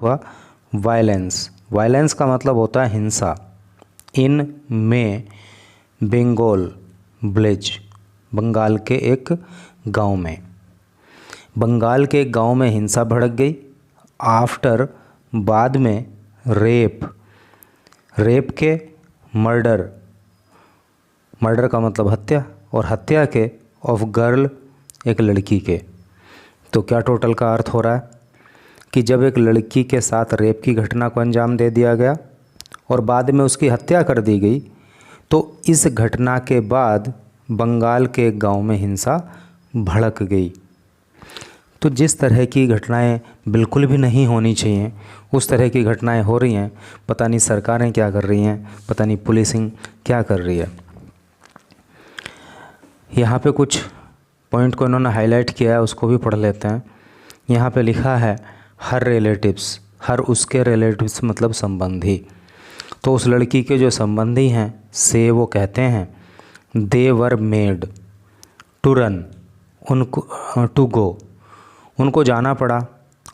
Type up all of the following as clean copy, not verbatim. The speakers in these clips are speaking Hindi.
हुआ वायलेंस। वायलेंस का मतलब होता है हिंसा। इन में बंगाल विलेज, बंगाल के एक गांव में, बंगाल के एक गांव में हिंसा भड़क गई। आफ्टर, बाद में, रेप, रेप के, मर्डर, मर्डर का मतलब हत्या, और हत्या के, ऑफ गर्ल, एक लड़की के। तो क्या टोटल का अर्थ हो रहा है कि जब एक लड़की के साथ रेप की घटना को अंजाम दे दिया गया और बाद में उसकी हत्या कर दी गई, तो इस घटना के बाद बंगाल के एक गांव में हिंसा भड़क गई। तो जिस तरह की घटनाएं बिल्कुल भी नहीं होनी चाहिए उस तरह की घटनाएं हो रही हैं। पता नहीं सरकारें क्या कर रही हैं, पता नहीं पुलिसिंग क्या कर रही है। यहाँ पे कुछ पॉइंट को इन्होंने हाईलाइट किया है, उसको भी पढ़ लेते हैं। यहाँ पे लिखा है हर रिलेटिव्स, हर उसके रिलेटिव्स मतलब संबंधी। तो उस लड़की के जो संबंधी हैं से वो कहते हैं they were made to run, उनको टू गो, उनको जाना पड़ा,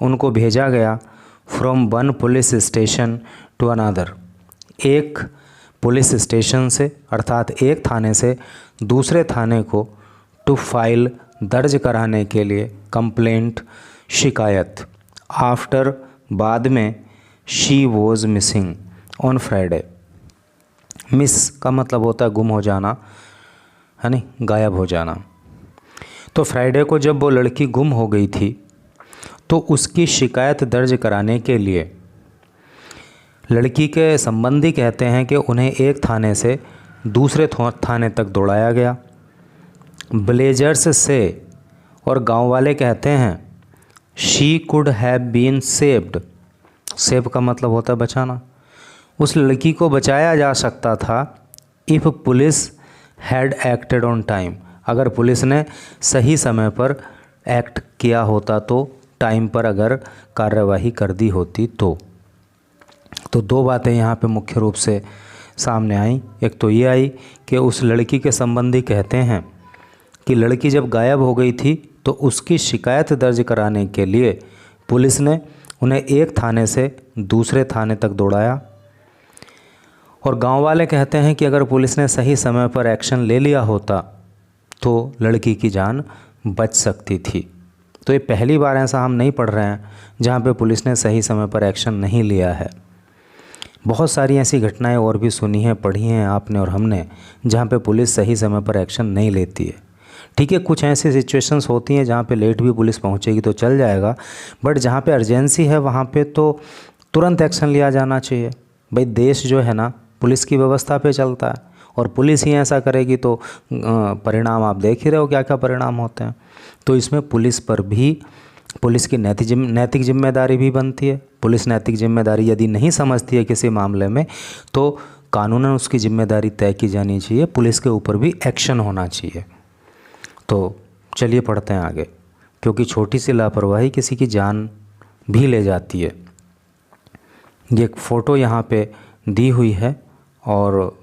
उनको भेजा गया from one police station to another, एक पुलिस स्टेशन से अर्थात एक थाने से दूसरे थाने को, टू फाइल दर्ज कराने के लिए, कंप्लेंट शिकायत, आफ्टर बाद में, she was missing on Friday. Miss का मतलब होता है गुम हो जाना, है नहीं, गायब हो जाना। तो फ्राइडे को जब वो लड़की गुम हो गई थी तो उसकी शिकायत दर्ज कराने के लिए लड़की के संबंधी कहते हैं कि उन्हें एक थाने से दूसरे थाने तक दौड़ाया गया ब्लेजर्स से, और गांव वाले कहते हैं she could have been saved, save का मतलब होता है बचाना, उस लड़की को बचाया जा सकता था if police had acted on time, अगर पुलिस ने सही समय पर एक्ट किया होता, तो टाइम पर अगर कार्यवाही कर दी होती तो दो बातें यहाँ पे मुख्य रूप से सामने आई। एक तो ये आई कि उस लड़की के संबंधी कहते हैं कि लड़की जब गायब हो गई थी तो उसकी शिकायत दर्ज कराने के लिए पुलिस ने उन्हें एक थाने से दूसरे थाने तक दौड़ाया, और गांव वाले कहते हैं कि अगर पुलिस ने सही समय पर एक्शन ले लिया होता तो लड़की की जान बच सकती थी। तो ये पहली बार ऐसा हम नहीं पढ़ रहे हैं जहाँ पे पुलिस ने सही समय पर एक्शन नहीं लिया है। बहुत सारी ऐसी घटनाएं और भी सुनी हैं, पढ़ी हैं आपने और हमने, जहाँ पे पुलिस सही समय पर एक्शन नहीं लेती है। ठीक है, कुछ ऐसी सिचुएशंस होती हैं जहाँ पे लेट भी पुलिस पहुँचेगी तो चल जाएगा, बट जहाँ पे अर्जेंसी है वहाँ पे तो तुरंत एक्शन लिया जाना चाहिए। भाई देश जो है ना पुलिस की व्यवस्था पे चलता है, और पुलिस ही ऐसा करेगी तो परिणाम आप देख ही रहे हो क्या क्या परिणाम होते हैं। तो इसमें पुलिस पर भी, पुलिस की नैतिक जिम्मेदारी भी बनती है। पुलिस नैतिक जिम्मेदारी यदि नहीं समझती है किसी मामले में तो कानूनन उसकी जिम्मेदारी तय की जानी चाहिए, पुलिस के ऊपर भी एक्शन होना चाहिए। तो चलिए पढ़ते हैं आगे, क्योंकि छोटी सी लापरवाही किसी की जान भी ले जाती है। ये एक फ़ोटो यहाँ पे दी हुई है और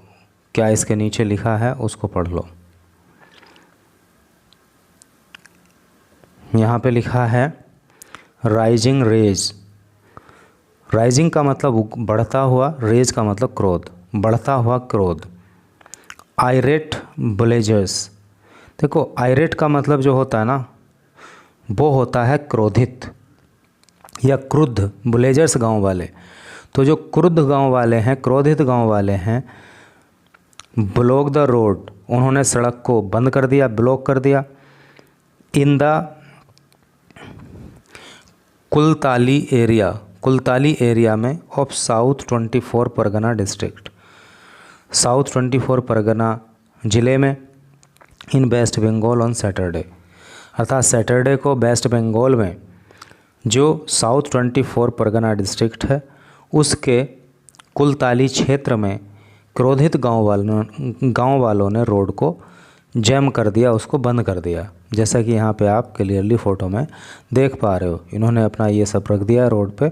क्या इसके नीचे लिखा है उसको पढ़ लो। यहाँ पे लिखा है राइजिंग रेज। राइजिंग का मतलब बढ़ता हुआ, रेज का मतलब क्रोध, बढ़ता हुआ क्रोध। आयरेट विलेजर्स, देखो आयरेट का मतलब जो होता है ना वो होता है क्रोधित या क्रुद्ध। विलेजर्स गांव वाले, तो जो क्रुद्ध गांव वाले हैं, क्रोधित गांव वाले हैं, ब्लॉक द रोड, उन्होंने सड़क को बंद कर दिया, ब्लॉक कर दिया। In the Kultali area, Kultali area में of south 24 Pargana district, south 24 Pargana ज़िले में, in West Bengal on Saturday, अर्थात सैटरडे को वेस्ट बंगाल में जो साउथ 24 परगना डिस्ट्रिक्ट है उसके कुलताली क्षेत्र में क्रोधित गांव वालों ने रोड को जैम कर दिया, उसको बंद कर दिया। जैसा कि यहाँ पे आप क्लियरली फ़ोटो में देख पा रहे हो, इन्होंने अपना ये सब रख दिया रोड पे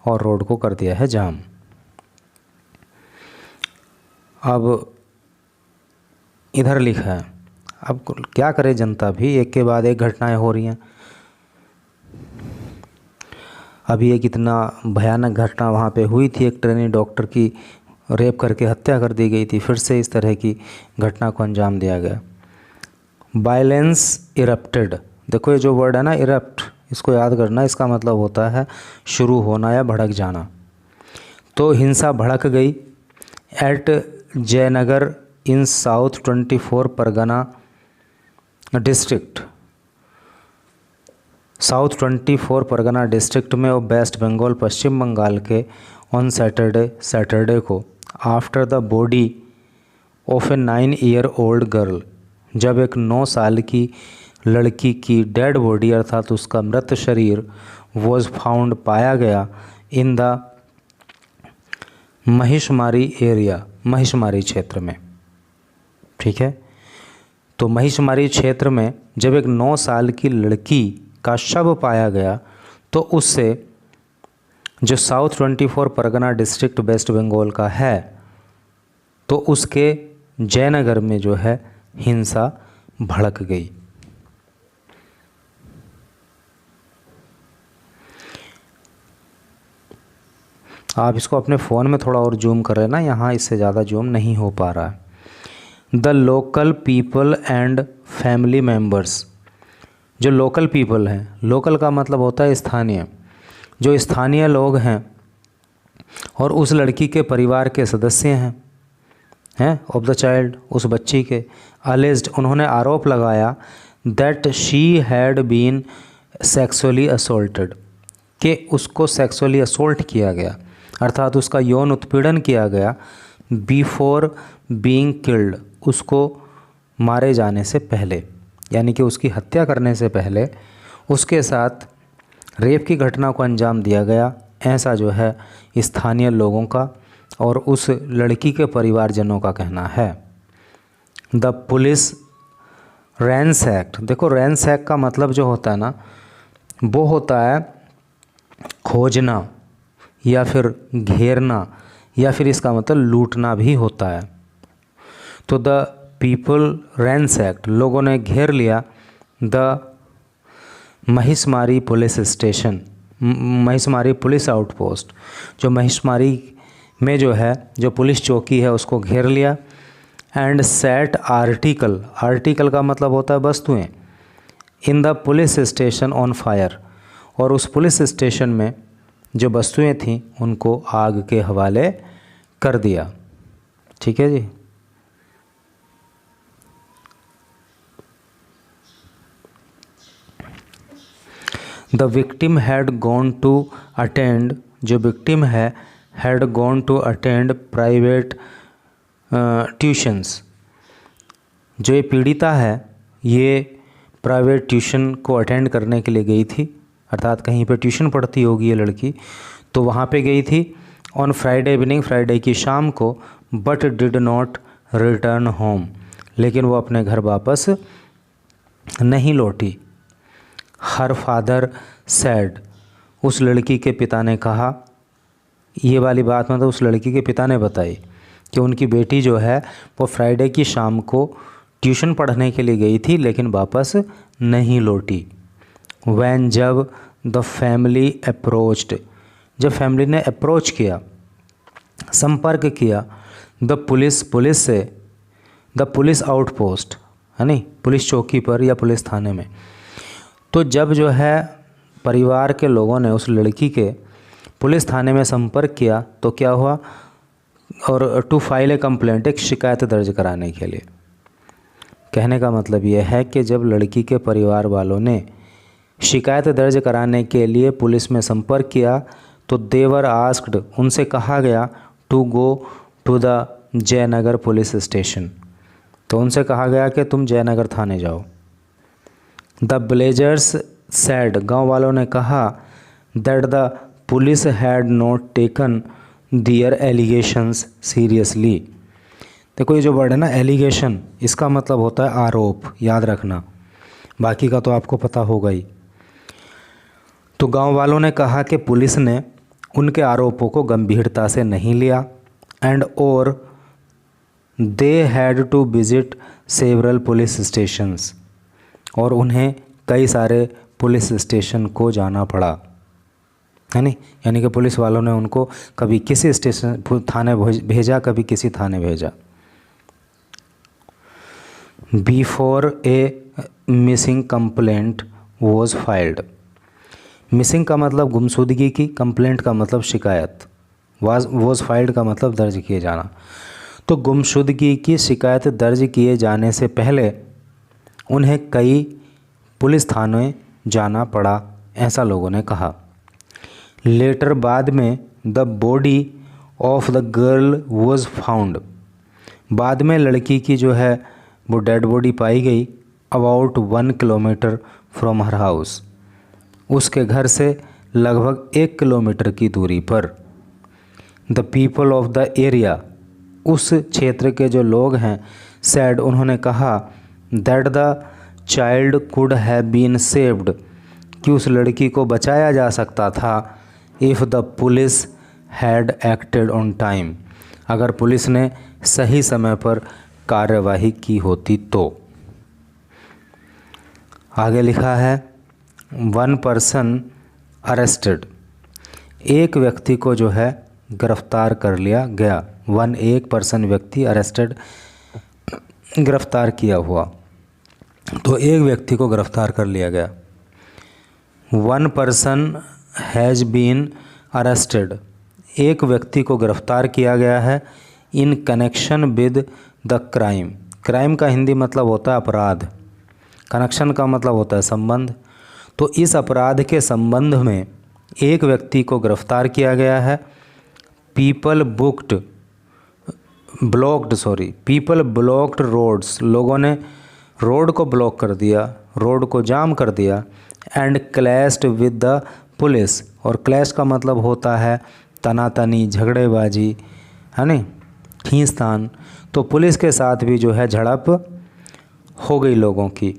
और रोड को कर दिया है जाम। अब इधर लिखा है, अब क्या करे जनता भी, एक के बाद एक घटनाएं हो रही हैं। अभी एक इतना भयानक घटना वहाँ पे हुई थी, एक ट्रेनी डॉक्टर की रेप करके हत्या कर दी गई थी, फिर से इस तरह की घटना को अंजाम दिया गया। वायलेंस इरप्टेड, देखो ये जो वर्ड है ना इरप्ट, इसको याद करना, इसका मतलब होता है शुरू होना या भड़क जाना। तो हिंसा भड़क गई at Jaynagar in south 24 Pargana district, south 24 Pargana district में और वेस्ट बंगाल, पश्चिम बंगाल के ऑन सैटरडे को after the body of a 9-year-old girl, जब एक 9 साल की लड़की की डेड बॉडी अर्थात उसका मृत शरीर वॉज फाउंड पाया गया in the Mahishmari area, Mahishmari क्षेत्र में। ठीक है, तो महिषमारी क्षेत्र में जब एक 9 साल की लड़की का शव पाया गया तो उससे जो south 24 Pargana district west Bengal का है तो उसके जयनगर में जो है हिंसा भड़क गई। आप इसको अपने फ़ोन में थोड़ा और जूम कर लेना, यहाँ इससे ज़्यादा जूम नहीं हो पा रहा है। The local people and family members, जो लोकल पीपल हैं, लोकल का मतलब होता है स्थानीय, जो स्थानीय लोग हैं और उस लड़की के परिवार के सदस्य हैं ऑफ द चाइल्ड, उस बच्ची के, अलेज्ड, उन्होंने आरोप लगाया that she had been sexually assaulted, कि उसको सेक्सुअली असोल्ट किया गया अर्थात उसका यौन उत्पीड़न किया गया बिफोर बीइंग किल्ड, उसको मारे जाने से पहले, यानी कि उसकी हत्या करने से पहले उसके साथ रेप की घटना को अंजाम दिया गया, ऐसा जो है स्थानीय लोगों का और उस लड़की के परिवारजनों का कहना है। द पुलिस रैंसैक्ड, देखो रैंसैक का मतलब जो होता है ना वो होता है खोजना या फिर घेरना या फिर इसका मतलब लूटना भी होता है। तो द पीपल रैंसैक्ड, लोगों ने घेर लिया the Mahishmari police station, Mahishmari police outpost, जो महिषमारी में जो है जो पुलिस चौकी है उसको घेर लिया। एंड सेट आर्टिकल, आर्टिकल का मतलब होता है वस्तुएं, in the police station on fire, और उस पुलिस स्टेशन में जो वस्तुएं थीं उनको आग के हवाले कर दिया। ठीक है जी। The victim had gone to attend, जो विक्टिम है had gone to attend private tuitions, जो ये पीड़िता है ये प्राइवेट ट्यूशन को अटेंड करने के लिए गई थी, अर्थात कहीं पे ट्यूशन पढ़ती होगी ये लड़की, तो वहाँ पे गई थी ऑन फ्राइडे इवनिंग, फ्राइडे की शाम को, but did not return home, लेकिन वो अपने घर वापस नहीं लौटी। हर फादर सैड, उस लड़की के पिता ने कहा, ये वाली बात मतलब उस लड़की के पिता ने बताई कि उनकी बेटी जो है वो फ्राइडे की शाम को ट्यूशन पढ़ने के लिए गई थी लेकिन वापस नहीं लौटी। वैन, जब द फैमिली अप्रोच्ड, जब फैमिली ने अप्रोच किया, संपर्क किया, द पुलिस, पुलिस से, द पुलिस आउटपोस्ट है नहीं, पुलिस चौकी पर या पुलिस थाने में, तो जब जो है परिवार के लोगों ने उस लड़की के पुलिस थाने में संपर्क किया तो क्या हुआ, और टू फाइल ए कंप्लेंट, एक शिकायत दर्ज कराने के लिए। कहने का मतलब यह है कि जब लड़की के परिवार वालों ने शिकायत दर्ज कराने के लिए पुलिस में संपर्क किया तो देवर आस्क्ड, उनसे कहा गया to go to the Jaynagar police station, तो उनसे कहा गया कि तुम जयनगर थाने जाओ। द विलेजर्स सैड, गांव वालों ने कहा that the police had not taken their allegations seriously. देखो ये जो वर्ड है ना एलिगेशन, इसका मतलब होता है आरोप, याद रखना, बाकी का तो आपको पता होगा ही। तो गांव वालों ने कहा कि पुलिस ने उनके आरोपों को गंभीरता से नहीं लिया, एंड और they had to visit several police stations, और उन्हें कई सारे पुलिस स्टेशन को जाना पड़ा। है नहीं, यानी कि पुलिस वालों ने उनको कभी किसी स्टेशन थाने भेजा, कभी किसी थाने भेजा। Before A missing complaint was filed. Missing का मतलब गुमशुदगी की, कंप्लेंट का मतलब शिकायत, वॉज फाइल्ड का मतलब दर्ज किए जाना। तो गुमशुदगी की शिकायत दर्ज किए जाने से पहले उन्हें कई पुलिस थाने जाना पड़ा, ऐसा लोगों ने कहा। लेटर बाद में the body of the girl was found. बाद में लड़की की जो है वो डेड बॉडी पाई गई about 1 kilometre from her house, उसके घर से लगभग 1 किलोमीटर की दूरी पर। The people of the area, उस क्षेत्र के जो लोग हैं, सैड, उन्होंने कहा, that the child could have been saved, कि उस लड़की को बचाया जा सकता था, if the police had acted on time, अगर पुलिस ने सही समय पर कार्यवाही की होती तो। आगे लिखा है 1 पर्सन अरेस्टेड, एक व्यक्ति को जो है गिरफ्तार कर लिया गया। 1 पर्सन व्यक्ति, अरेस्टेड गिरफ्तार किया हुआ, तो एक व्यक्ति को गिरफ्तार कर लिया गया। 1 पर्सन हैज़ बीन अरेस्टेड, एक व्यक्ति को गिरफ्तार किया गया है in connection with the crime. Crime का हिंदी मतलब होता है अपराध, कनेक्शन का मतलब होता है संबंध। तो इस अपराध के संबंध में एक व्यक्ति को गिरफ्तार किया गया है। पीपल ब्लॉक्ड रोड्स, लोगों ने रोड को ब्लॉक कर दिया, रोड को जाम कर दिया। And clashed with the police, और क्लैश का मतलब होता है तनातनी, झगड़ेबाजी, है नहीं, खींचतान। तो पुलिस के साथ भी जो है झड़प हो गई लोगों की।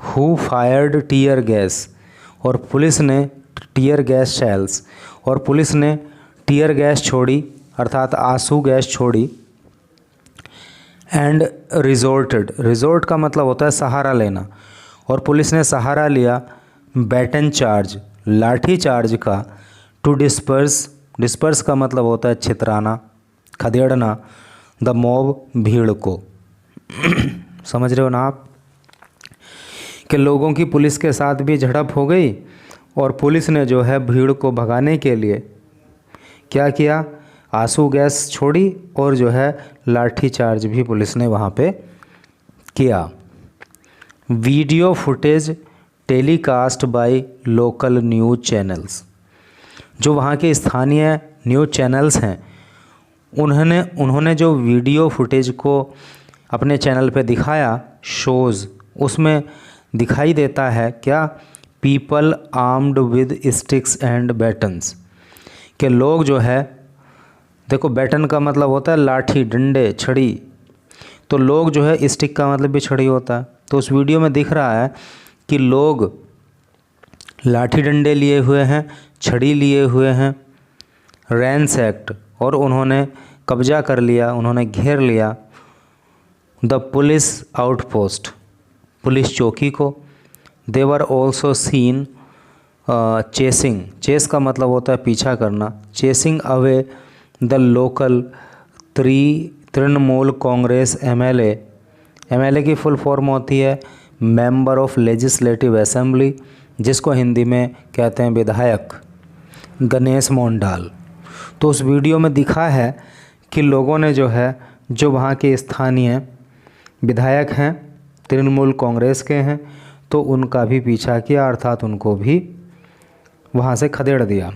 हु फायर्ड टीयर गैस, और पुलिस ने टीयर गैस शेल्स, और पुलिस ने टीयर गैस छोड़ी अर्थात आंसू गैस छोड़ी। एंड रिजोर्ट का मतलब होता है सहारा लेना, और पुलिस ने सहारा लिया बैटन चार्ज, लाठी चार्ज का, टू डिस्पर्स का मतलब होता है छितराना, खदेड़ना, द मॉब, भीड़ को। समझ रहे हो ना आप कि लोगों की पुलिस के साथ भी झड़प हो गई, और पुलिस ने जो है भीड़ को भगाने के लिए क्या किया, आंसू गैस छोड़ी, और जो है लाठी चार्ज भी पुलिस ने वहाँ पे किया। Video footage telecast by local news channels, जो वहाँ के स्थानीय न्यूज़ चैनल्स हैं, उन्होंने जो वीडियो फुटेज को अपने चैनल पे दिखाया, शोज़, उसमें दिखाई देता है क्या, people armed with sticks and battens, के लोग जो है, देखो बैटन का मतलब होता है लाठी, डंडे, छड़ी, तो लोग जो है, स्टिक का मतलब भी छड़ी होता है। तो उस वीडियो में दिख रहा है कि लोग लाठी डंडे लिए हुए हैं, छड़ी लिए हुए हैं, रैंसैक्ड, और उन्होंने कब्जा कर लिया, उन्होंने घेर लिया द पुलिस आउटपोस्ट, पुलिस चौकी को। They were also seen chasing, chase का मतलब होता है पीछा करना, chasing away the local Trinamool Congress MLA की फुल फॉर्म होती है मेंबर ऑफ लेजिस्लेटिव असेंबली, जिसको हिंदी में कहते हैं विधायक, गणेश मोहनडाल। तो उस वीडियो में दिखा है कि लोगों ने जो है, जो वहाँ के स्थानीय विधायक हैं, तृणमूल कांग्रेस के हैं, तो उनका भी पीछा किया, अर्थात उनको भी वहाँ से खदेड़ दिया।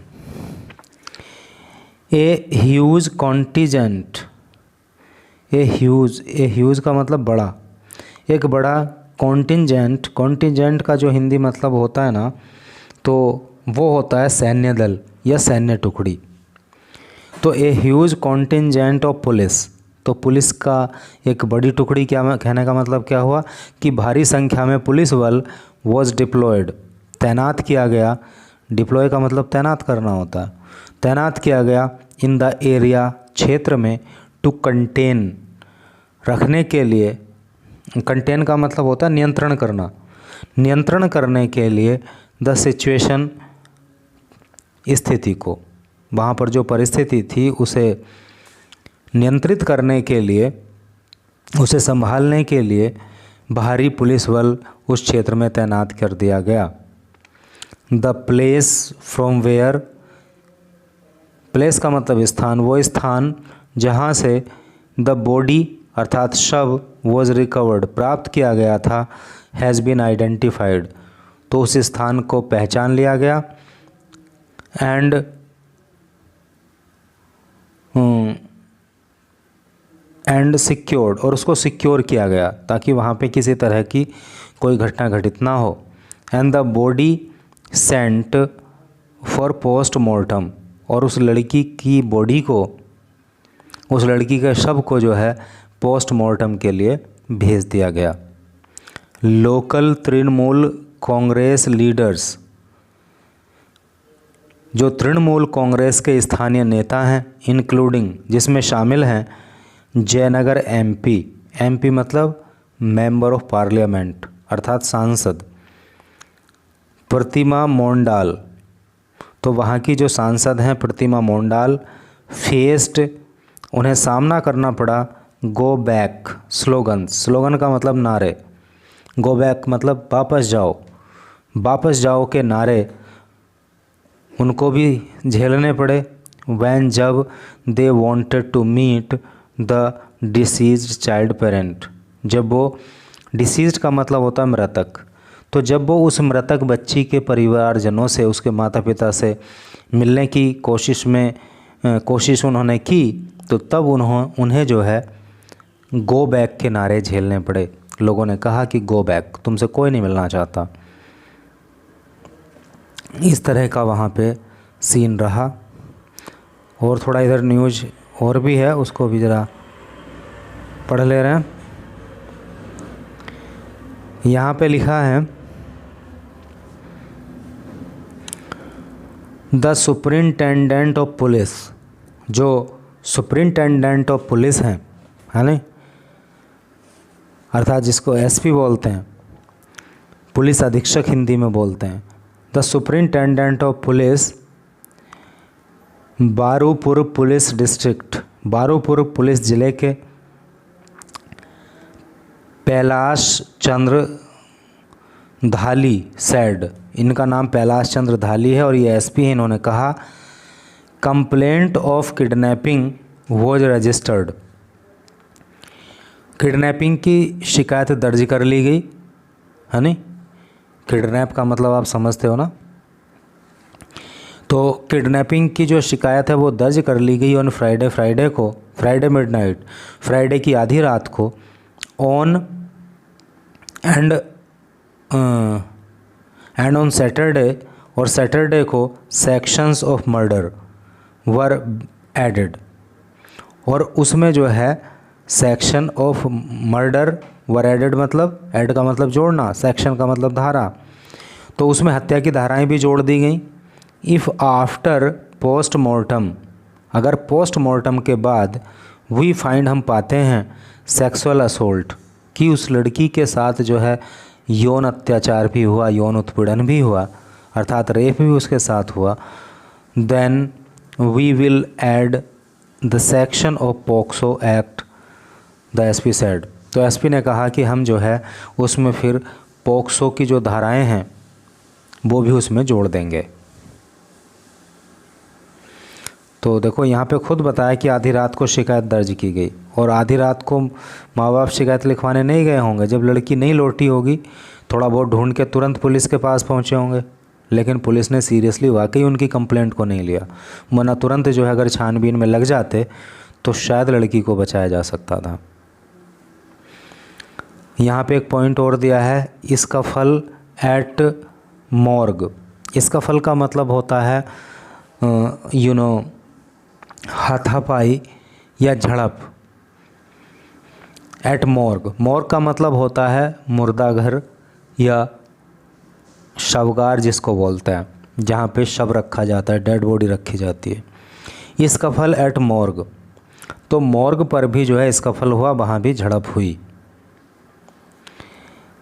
A huge contingent, a huge का मतलब बड़ा, एक बड़ा कॉन्टिजेंट का जो हिंदी मतलब होता है ना, तो वो होता है सैन्य दल या सैन्य टुकड़ी। तो a huge contingent of police, तो पुलिस का एक बड़ी टुकड़ी, क्या कहने का मतलब क्या हुआ कि भारी संख्या में पुलिस बल वॉज डिप्लॉयड, तैनात किया गया। डिप्लॉय का मतलब तैनात करना होता है, तैनात किया गया इन द एरिया, क्षेत्र में, टू कंटेन, रखने के लिए, कंटेन का मतलब होता है नियंत्रण करना, नियंत्रण करने के लिए द सिचुएशन स्थिति को, वहाँ पर जो परिस्थिति थी उसे नियंत्रित करने के लिए, उसे संभालने के लिए भारी पुलिस बल उस क्षेत्र में तैनात कर दिया गया। The place from where, place का मतलब स्थान, वो स्थान जहाँ से द बॉडी अर्थात शव वॉज रिकवर्ड प्राप्त किया गया था, हैज़ बीन आइडेंटिफाइड, तो उस स्थान को पहचान लिया गया। एंड सिक्योर्ड, और उसको सिक्योर किया गया ताकि वहाँ पे किसी तरह की कोई घटना घटित ना हो। And the body sent for postmortem, और उस लड़की की बॉडी को, उस लड़की के शव को जो है पोस्टमार्टम के लिए भेज दिया गया। लोकल तृणमूल कांग्रेस लीडर्स, जो तृणमूल कांग्रेस के स्थानीय नेता हैं, इंक्लूडिंग जिसमें शामिल हैं जयनगर एमपी, एमपी मतलब मेंबर ऑफ पार्लियामेंट अर्थात सांसद, प्रतिमा मोंडाल, तो वहाँ की जो सांसद हैं प्रतिमा मोंडाल, फेस्ड, उन्हें सामना करना पड़ा गो बैक स्लोगन, स्लोगन का मतलब नारे, गो बैक मतलब वापस जाओ, वापस जाओ के नारे उनको भी झेलने पड़े। वैन जब they wanted to meet the deceased child parent, जब वो, डिसीज्ड का मतलब होता है मृतक, तो जब वो उस मृतक बच्ची के परिवारजनों से, उसके माता पिता से मिलने की कोशिश उन्होंने की, तो तब उन्हें जो है गो बैक के नारे झेलने पड़े। लोगों ने कहा कि गो बैक, तुमसे कोई नहीं मिलना चाहता। इस तरह का वहाँ पे सीन रहा। और थोड़ा इधर न्यूज़ और भी है, उसको भी ज़रा पढ़ ले रहे हैं। यहाँ पे लिखा है द सुपरिंटेंडेंट ऑफ पुलिस, जो सुपरिंटेंडेंट ऑफ पुलिस हैं, है ना, अर्थात जिसको एसपी बोलते हैं, पुलिस अधीक्षक हिंदी में बोलते हैं। The superintendent of police Baruipur police district, Baruipur police ज़िले के कैलाश चंद्र धाली सैड, इनका नाम कैलाश चंद्र धाली है और ये एसपी हैं, इन्होंने कहा complaint of kidnapping was registered, kidnapping की शिकायत दर्ज कर ली गई, है नहीं, किडनैप का मतलब आप समझते हो ना, तो किडनैपिंग की जो शिकायत है वो दर्ज कर ली गई ऑन फ्राइडे मिडनाइट, फ्राइडे की आधी रात को, ऑन एंड ऑन सैटरडे, और सैटरडे को sections of murder were added, और उसमें जो है section of murder were added मतलब, ऐड का मतलब जोड़ना, सेक्शन का मतलब धारा, तो उसमें हत्या की धाराएं भी जोड़ दी गई। इफ़ आफ्टर पोस्टमार्टम, अगर पोस्टमार्टम के बाद वी फाइंड, हम पाते हैं सेक्सुअल असोल्ट, कि उस लड़की के साथ जो है यौन अत्याचार भी हुआ, यौन उत्पीड़न भी हुआ, अर्थात रेप भी उसके साथ हुआ, then we will add the section of POCSO act, the SP said, तो एसपी ने कहा कि हम जो है उसमें फिर पॉक्सो की जो धाराएं हैं वो भी उसमें जोड़ देंगे। तो देखो यहाँ पे खुद बताया कि आधी रात को शिकायत दर्ज की गई, और आधी रात को माँ बाप शिकायत लिखवाने नहीं गए होंगे, जब लड़की नहीं लौटी होगी थोड़ा बहुत ढूंढ के तुरंत पुलिस के पास पहुँचे होंगे, लेकिन पुलिस ने सीरियसली वाकई उनकी कंप्लेंट को नहीं लिया, वरना तुरंत जो है अगर छानबीन में लग जाते तो शायद लड़की को बचाया जा सकता था। यहाँ पे एक पॉइंट और दिया है, इसका फल एट मॉर्ग, इसका फल का मतलब होता है हाथापाई या झड़प। एट मॉर्ग, मॉर्ग का मतलब होता है मुर्दाघर या शवगार जिसको बोलते हैं, जहाँ पे शव रखा जाता है, डेड बॉडी रखी जाती है। इसका फल एट मॉर्ग, तो मॉर्ग पर भी जो है इसका फल हुआ, वहाँ भी झड़प हुई।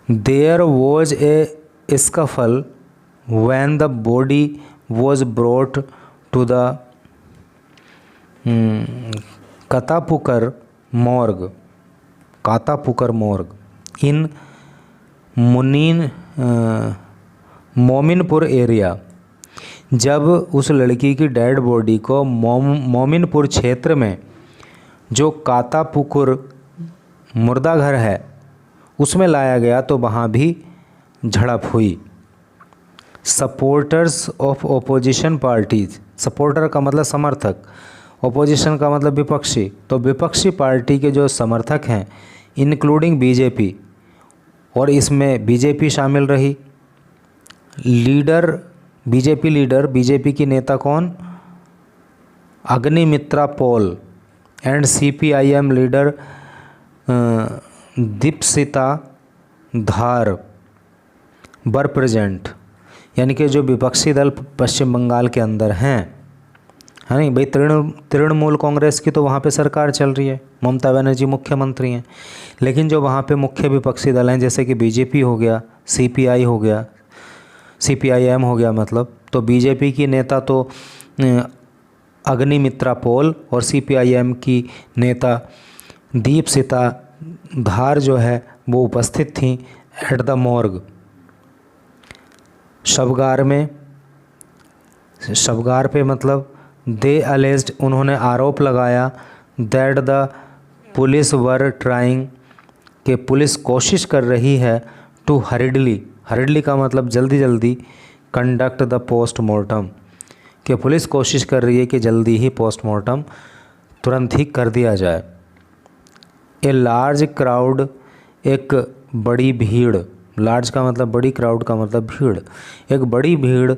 There was a scuffle when the body was brought to the Katapukar morgue in Mominpur area. जब उस लड़की की डेड बॉडी को मोमिनपुर क्षेत्र में जो कातापुकुर मुर्दा घर है उसमें लाया गया तो वहाँ भी झड़प हुई। Supporters of opposition parties, supporter का मतलब समर्थक, ओपोजिशन का मतलब विपक्षी, तो विपक्षी पार्टी के जो समर्थक हैं इंक्लूडिंग बीजेपी, और इसमें बीजेपी शामिल रही। लीडर, बीजेपी की नेता कौन? Agnimitra Paul and CPIM leader Dipsita Dhar were present. यानी कि जो विपक्षी दल पश्चिम बंगाल के अंदर हैं, है नहीं भाई, तृणमूल कांग्रेस की तो वहाँ पे सरकार चल रही है, ममता बनर्जी मुख्यमंत्री हैं, लेकिन जो वहाँ पे मुख्य विपक्षी दल हैं जैसे कि बीजेपी हो गया, CPI हो गया, CPIM हो गया मतलब, तो बीजेपी की नेता तो अग्निमित्रा पॉल और CPIM की नेता दीपसिता धार जो है वो उपस्थित थी एट द मॉर्ग। शवगार पे मतलब दे अलेज्ड, उन्होंने आरोप लगाया that the police were trying, कि पुलिस कोशिश कर रही है टू हरिडली का मतलब जल्दी जल्दी, कंडक्ट द पोस्टमार्टम, कि पुलिस कोशिश कर रही है कि जल्दी ही पोस्टमार्टम तुरंत ही कर दिया जाए। ए लार्ज क्राउड, एक बड़ी भीड़, लार्ज का मतलब बड़ी, क्राउड का मतलब भीड़, एक बड़ी भीड़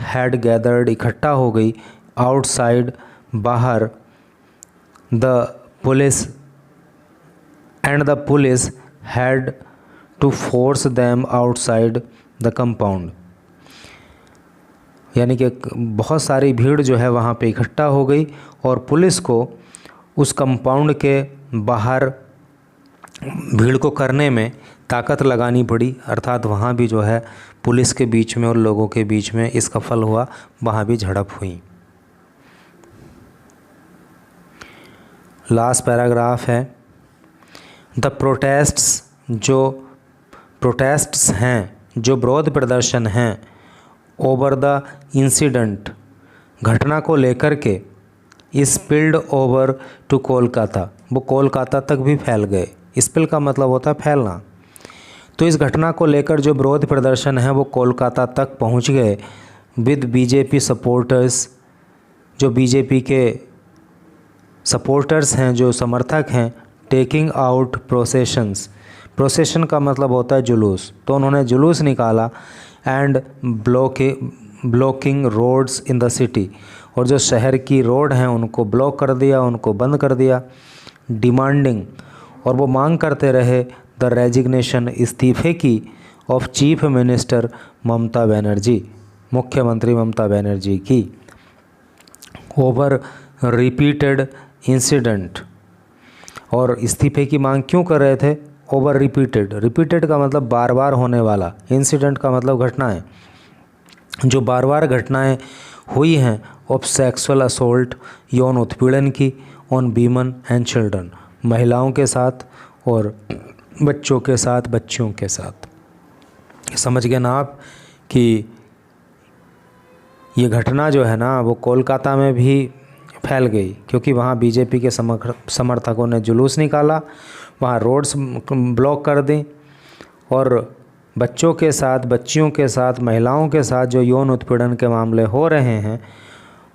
हैड गैदर्ड, इकट्ठा हो गई, आउटसाइड, बाहर, the police and the police had to force them outside the compound. यानी कि बहुत सारी भीड़ जो है वहाँ पे इकट्ठा हो गई और पुलिस को उस कंपाउंड के बाहर भीड़ को करने में ताकत लगानी पड़ी, अर्थात वहाँ भी जो है पुलिस के बीच में और लोगों के बीच में इसका फल हुआ, वहाँ भी झड़प हुई। लास्ट पैराग्राफ है, द प्रोटेस्ट्स, जो प्रोटेस्ट्स हैं, जो विरोध प्रदर्शन हैं, ओवर द इंसिडेंट, घटना को लेकर के, स्पिल्ड ओवर टू कोलकाता, वो कोलकाता तक भी फैल गए। स्पिल का मतलब होता है फैलना, तो इस घटना को लेकर जो विरोध प्रदर्शन है वो कोलकाता तक पहुंच गए। विद बीजेपी सपोर्टर्स, जो बीजेपी के सपोर्टर्स हैं, जो समर्थक हैं, टेकिंग आउट प्रोसेशंस, प्रोसेशन का मतलब होता है जुलूस, तो उन्होंने जुलूस निकाला, and blocking roads in the city, और जो शहर की रोड हैं उनको ब्लॉक कर दिया, उनको बंद कर दिया। डिमांडिंग, और वो मांग करते रहे, द रेजिग्नेशन, इस्तीफे की, of chief minister Mamata Banerjee, मुख्यमंत्री ममता बनर्जी की। ओवर रिपीटेड इंसिडेंट, और इस्तीफे की मांग क्यों कर रहे थे? ओवर रिपीटेड का मतलब बार बार होने वाला, इंसिडेंट का मतलब घटनाएं, जो बार बार घटनाएं हुई हैं, ऑफ सेक्सुअल असोल्ट, यौन उत्पीड़न की, ऑन वीमेन एंड चिल्ड्रन, महिलाओं के साथ और बच्चों के साथ, बच्चियों के साथ। समझ गए ना आप कि ये घटना जो है ना वो कोलकाता में भी फैल गई, क्योंकि वहाँ बीजेपी के समर्थकों ने जुलूस निकाला, वहाँ रोड्स ब्लॉक कर दी, और बच्चों के साथ, बच्चियों के साथ, महिलाओं के साथ जो यौन उत्पीड़न के मामले हो रहे हैं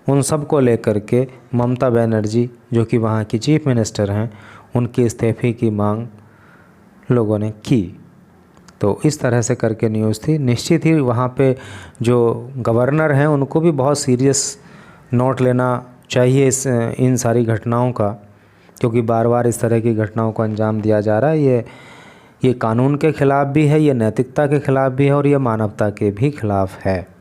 उन सब को लेकर के ममता बनर्जी, जो कि वहाँ की चीफ मिनिस्टर हैं, उनके इस्तीफे की मांग लोगों ने की। तो इस तरह से करके न्यूज़ थी। निश्चित ही वहाँ पे जो गवर्नर हैं उनको भी बहुत सीरियस नोट लेना चाहिए इन सारी घटनाओं का, क्योंकि बार बार इस तरह की घटनाओं को अंजाम दिया जा रहा है। ये कानून के ख़िलाफ़ भी है, ये नैतिकता के ख़िलाफ़ भी है, और ये मानवता के भी खिलाफ़ है।